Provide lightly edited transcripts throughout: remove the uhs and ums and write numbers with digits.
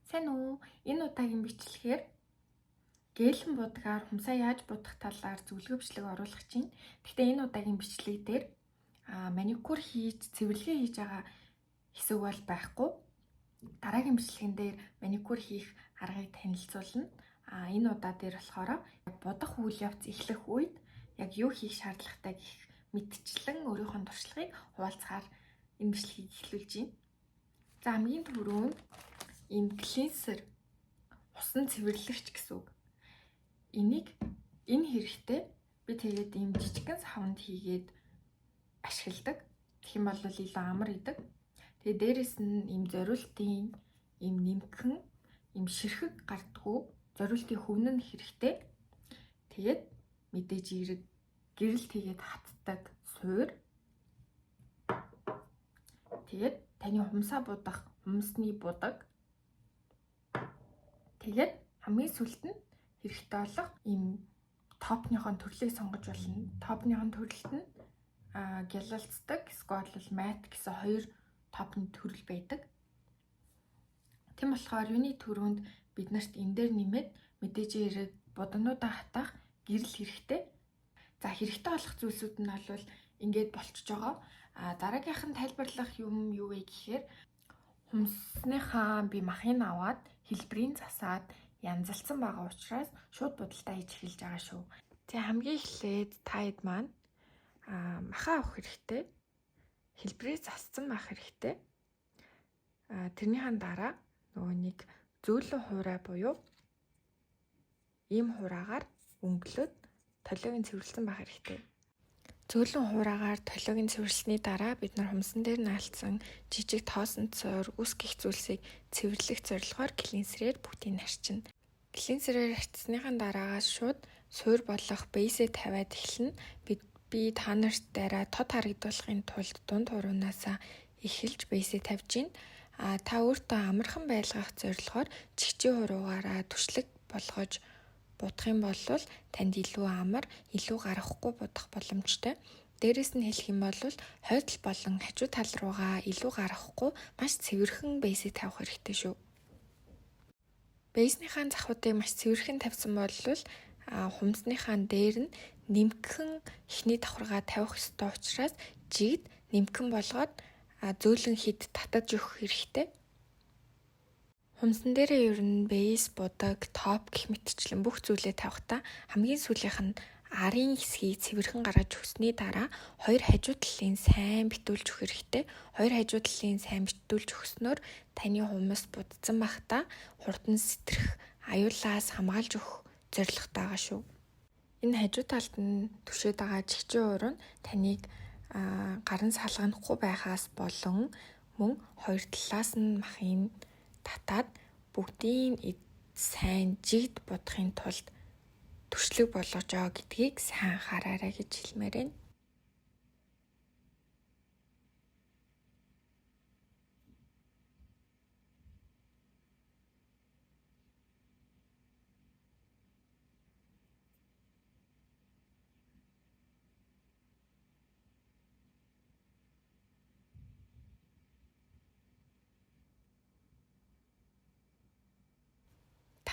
Сайн уу? Энэ удаагийн бичлэгээр гэлэн будгаар хумсаа яаж будах талаар зөвлөгөө бичлэг оруулах чинь. Гэхдээ энэ удаагийн бичлэг дээр маникюр хийж, цэвэрлэгээ хийж байгаа хэсэг бол байхгүй. Дараагийн бичлэгэн дээр маникюр хийх аргыг танилцуулна. Энэ удаа дээр болохоор будах үйл явц эхлэх үед яг юу хийх шаардлагатай гэх мэдчлэн өөрийнхөө туршлагыг хуваалцахаар энэ бичлэгийг эхлүүлж байна. За хамгийн түрүүнд энэ клинсер усан цэвэрлэгч гэсэн үг. Энэ хэрэгтэй. Би тэгээд ийм жижигхэн савнд хийгээд ашигладаг. Тэгэх юм бол илүү амар идэг. Тэгээд дээрэс нь ийм зориултын ийм нэмхэн ийм ширхэг гардггүй зориултын хөвнөн хэрэгтэй. Тэгээд мэдээж эрэг гэрэлт хийгээд хатдаг суур. Тэгээд таны хумсаа будах хумсны будаг. Тэгээд хамгийн сүүлд нь хэрэгтэй болох ийм топныхон төрлийг сонгож болно. Топныхон төрлөлт нь гялалцдаг, эсвэл мат гэсэн хоёр топны төрөл байдаг. Тийм болохоор юуны түрүүнд бид нарт энэ дээр нэмээд мэдээж хэрэг будагнуудаа хатах гэрэл хэрэгтэй. За хэрэгтэй болох зүйлсүүд нь бол ингээд болчихж байгаа. Дараагийнх нь тайлбарлах юм юу вэ гэхээр хумсныхаа би махыг аваад хэлбэрийн засаад янзалсан байгаа учраас шууд будалдаа хийж эхэлж байгаа шүү. За хамгийн эхлээд таад маань махаа авах хэрэгтэй. Хэлбэрээ зассан байх хэрэгтэй. Тэрнийхэн дараа нөгөө нэг зөөлөн хуурай буюу ийм хураагаар өнгөлөд толиог нь цэвэрлсэн байх хэрэгтэй. Зөөлөн хураагаар толиог нь цэвэрлсэний дараа бид нар хумсан дээр наалтсан жижиг тоосон цор үс гих зүйлсийг цэвэрлэх зорилгоор клинсерээр бүгдийг арчина. Клинсерээр арчсныхан дараагаас шууд суур болох бейсээ тавиад эхэлнэ. Би та нарт дараа тод харагдуулахын тулд дунд хуруунаас эхэлж бейсээ тавьж гин. Та өөртөө амархан байлгах зорилгоор чигчийн хуруугаараа түшлэг болгож будах юм бол танд илүү амар, илүү гарахгүй будах боломжтой. Дээрээс нь хэлэх юм бол хойдол болон хажуу тал руугаа илүү гарахгүй маш цэвэрхэн бейсээ тавих хэрэгтэй шүү. Бейсийнхаа захуудыг маш цэвэрхэн тавьсан бол хумсныхаа дээр нь нэмхэн эхний давхаргаа тавих ёстой учраас жигд нэмхэн болгоод зөөлөн хід татаж өгөх хэрэгтэй. Хумсан дээрээ ер нь бейс, будаг, топ гэх мэтчлэн бүх зүйлээ тавихтаа хамгийн сүүлийнх нь арын хэсгийг цэвэрхэн гаргаж өгсөний дараа хоёр хажуу талын сайн битүүлж өгөх хэрэгтэй. Хоёр хажуу талын сайн битүүлж өгснөөр таны хумс будсан байхдаа хурдан сэтрэх, аюулаас хамгаалж өгөх зорилготой байгаа шүү. Энэ хажуу талд нь түшээд байгаа чигчэн уур нь таныг гарын салганахгүй байхаас болон мөн хоёр талаас нь махын татаад бүгдийн сайн жигд будахын тулд түшлэг болгож байгаа гэдгийг сайн анхаараарай гэж хэлмээр байна.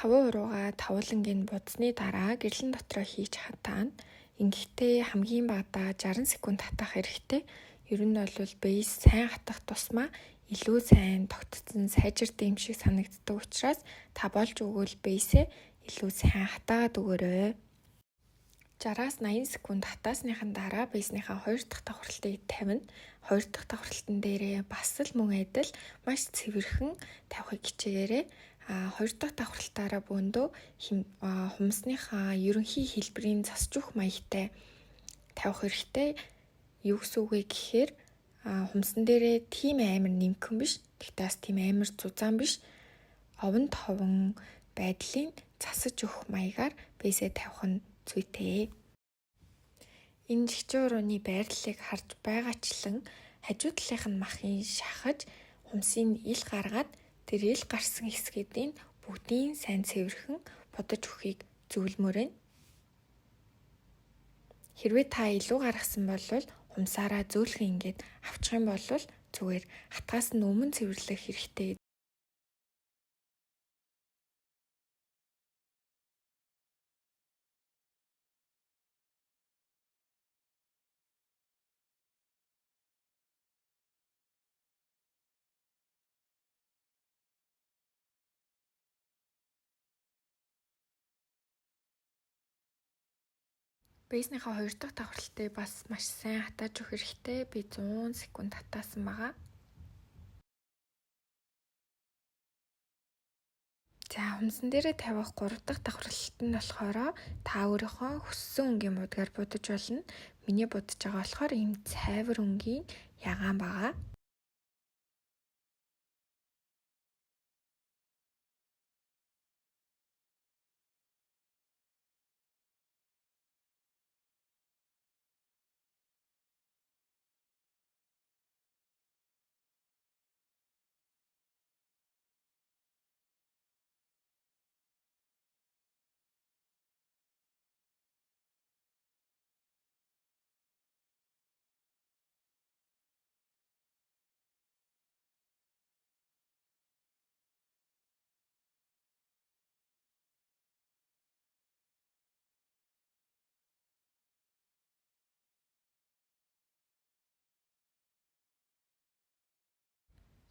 Таван урууга тавуулангийн будсны дараа гэрлэн дотроо хийж хатаана. Ингэхдээ хамгийн багадаа 60 секунд хатах хэрэгтэй. Ер нь бол бейс сайн хатах тусмаа илүү сайн тогтцсон сайжирдаг юм шиг санагддаг учраас та болж өгвөл бейсээ илүү сайн хатаад өгөөрэй. 60-аас 80 секунд хатаасныхан дараа бейснийхаа 2 дахь давхралтыг тавина. 2 дахь давхралтан дээрээ бас л мөн адил маш цэвэрхэн тавихыг хичээгээрэй. 2 дахь давхралтаараа бөөндөө хумсныхаа ерөнхий хэлбэрийн засч өгөх маягтай тавих хэрэгтэй. Юу гэсэн үг вэ гэхээр хумсан дээрээ тийм амар нэмхэн биш, гэхдээ бас тийм амар зузаан биш. Овон товон байдлын засаж өгөх маягаар бейсээ тавих нь зүйтэй. Энэ жигчэн урууны байрлалыг харж байгаачлан хажуу талынх нь махын шахаж хумсыг ил гаргаад тэр ил гарсан хэсгүүдийн бүгдийн сайн цэвэрхэн будаж өгөхийг зөвлөмөр байна. Хэрвээ та илүү гаргасан бол хумсаараа зөөлхөн ингээд авчих юм бол зүгээр хатгаас нь өмнө цэвэрлэх хэрэгтэй Бейснийхаа 2 дахь давхралтыг бас маш сайн хатааж өгөх хэрэгтэй. Би 100 секунд хатаасан байгаа. За хүмсэн дээрээ тавих 3 дахь давхралт нь болохоор та өөрийнхөө хүссэн өнгийн будгаар будаж болно. Миний будаж байгаа болохоор ийм цайвар өнгийн ягаан байгаа.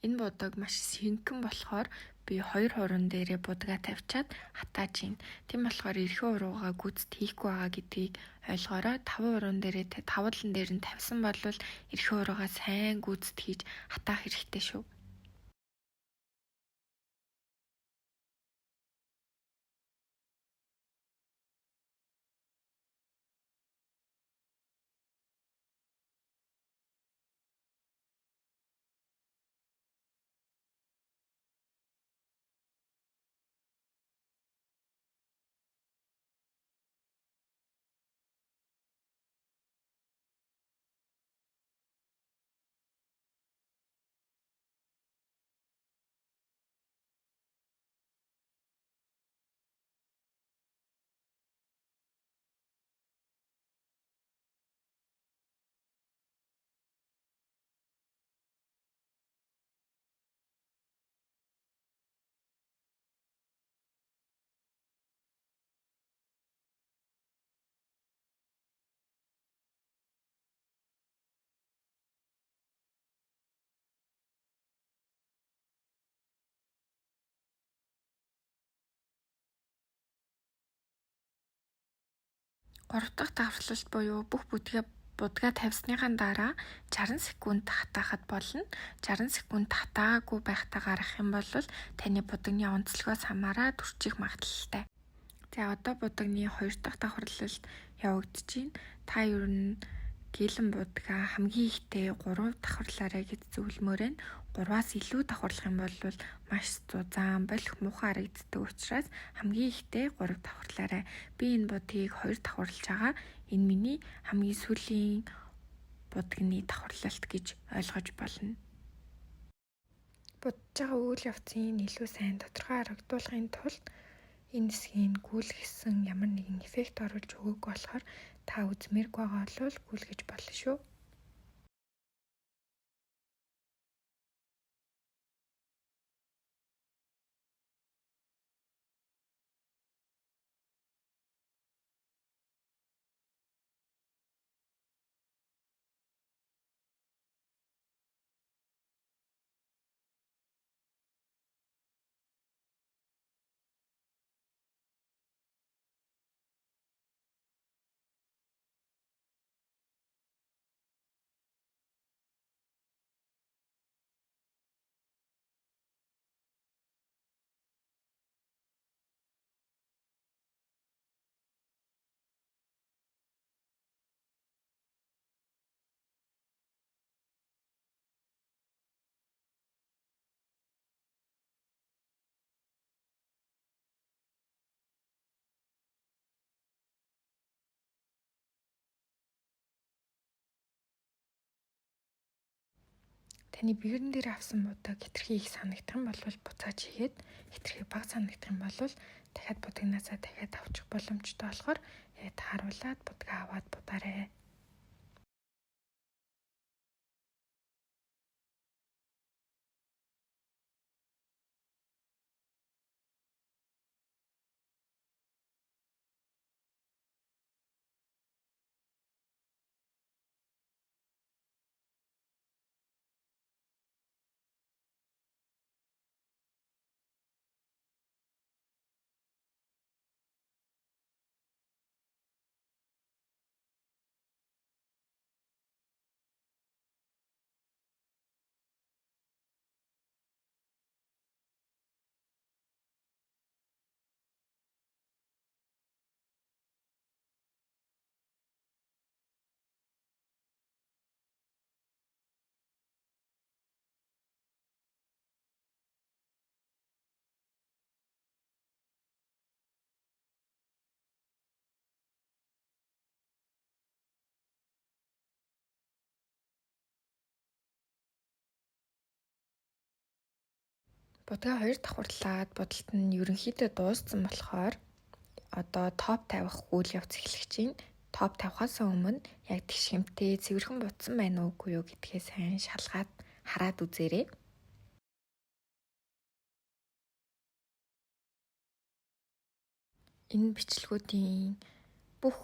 Энэ будаг маш сэнхэн болохоор би 2 хуран дээрээ будгаа тавьчаад хатааж ийн. Тийм болохоор эрхээ уруугаа гүйцэд хийхгүй байгаа гэдгийг ойлгоорой. 5 хуран дээрээ тавлан дээр нь тавьсан бол эрхээ уруугаа сайн гүйцэд хийж хатаах хэрэгтэй шүү. Гурав дахь давхралт буюу бүх будгаа тавьсныхаа дараа 60 секунд хатаахад болно. 60 секунд хатаагүй байхдаа гарах юм бол таны будагны онцлогоос хамаараад үрчих магадлалтай. За одоо будагны 2 дахь давхралт явагдаж байна. Та ер нь гэлэн будгаа хамгийн ихтэй 3 давхарлаарай гэж зөвлөмөр нь. 3-аас илүү давхарлах юм бол маш зузаан болох муухай харагддаг учраас хамгийн ихтэй 3 давхарлаарай. Би энэ будгийг 2 давхарлаж байгаа. Энэ миний хамгийн сүүлийн будагны давхарлалт гэж ойлгож болно. Будаж байгаа үйл явцын илүү сайн тодорхой харагдуулахын тулд энэ хэсгийг гүйлгэсэн ямар нэгэн эффект оруулж өгөөг болохоор та үзмээргүй байгаа бол гүйлгэж болно шүү. Таны биерэн дээр авсан будаг хэтэрхий их санагдах юм бол буцааж хийгээд хэтэрхий бага санагдах юм бол дахиад будагнаасаа дахиад авчих боломжтой болохоор тааруулаад будгаа аваад будаарай. Будгаа 2 давхарлаад бодолт нь ерөнхийдөө дууссан болохоор одоо топ тавих үйл явц эхлэх чинь. Топ тавихаас өмнө яг тэгшхэмтэй цэвэрхэн бутсан байна уугүй юу гэдгээ сайн шалгаад хараад үзээрэй. Энэ бичлэгүүдийн бүх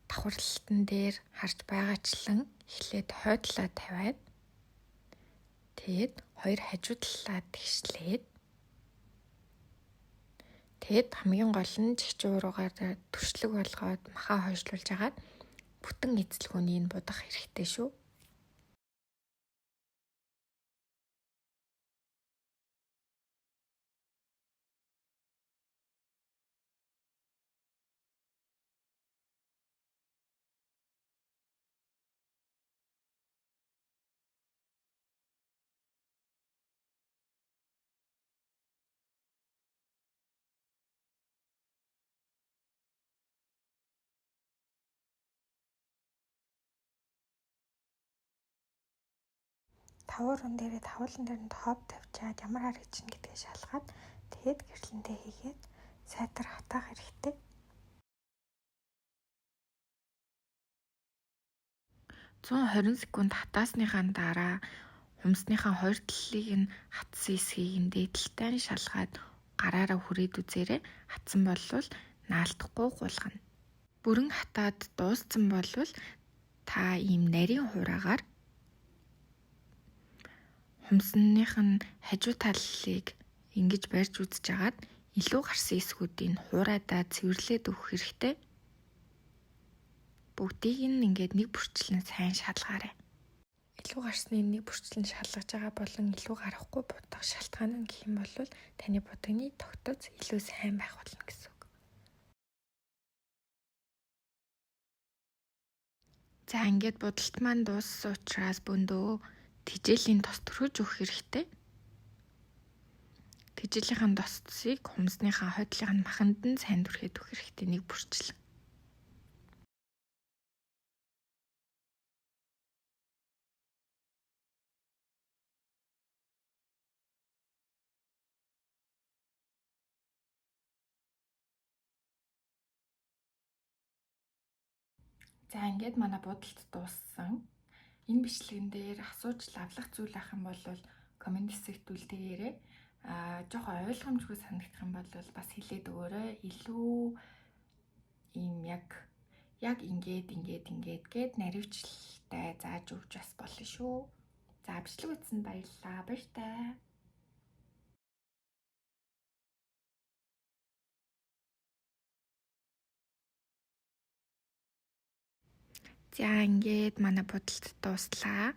давхарлалтан дээр харж байгаачлан эхлээд хойдлоо тавиад тэгээд 2 хажуу талаа тэгшлээд тэгээд хамгийн гол нь чигчууруугаар төршлөг болгоод махаа хойшлуулж агаад бүтэн эзлэгүүний нь будах хэрэгтэй шүү. Тавуурын дээрээ тавуулан дээр нь топ тавьчаад ямар харагдчихна гэдгээ шалгаад тэгээд гэрлэнтэй хийгээд сайтар хатаах хэрэгтэй. 120 секунд хатаасныхаа дараа хумсныхаа 2 талыг нь хатсан эсгийг нь дээдлэлтэй нь шалгаад гараараа хүрээд үзээрэй. Хатсан болвол наалдахгүй гулгана. Бүрэн хатаад дууссан болвол та ийм нарийн хураагаар хумсных нь хажуу талыг ингэж барьж үзэж агаад илүү гарсан эсгүүдийг хураадаа цэвэрлээд өгөх хэрэгтэй. Бүгдийг нь ингээд нэг бүрчлэн сайн шалгаарай. Илүү гарсны нэг бүрчлэн шалгаж байгаа болон илүү гарахгүй будах шалтгаан нь гэх юм бол таны будагны тогтоц илүү сайн байх болно гэсэн үг. За ингээд будалт маань дууссан учраас бөндөө тэжээлийн тос төрөж өгөх хэрэгтэй. Тэжээлийн тосцыг хумсныхаа хойдлын маханд нь сайн түрхээд өгөх хэрэгтэй нэг бүрчлэн. За ингээд манай будалт дууссан. Энэ бичлэгэн дээр асууж лавлах зүйл ах юм бол комент хэсэгт үлдээгээрэй. Жоохон ойлгомжгүй санагдах юм бол бас хэлээд өгөөрэй. Илүү ийм яг ингээд гээд наривчлалтай зааж өгч бас болно шүү. За бичлэг үзсэнд баярлалаа. Баяртай. За ингээд манай будалт дууслаа.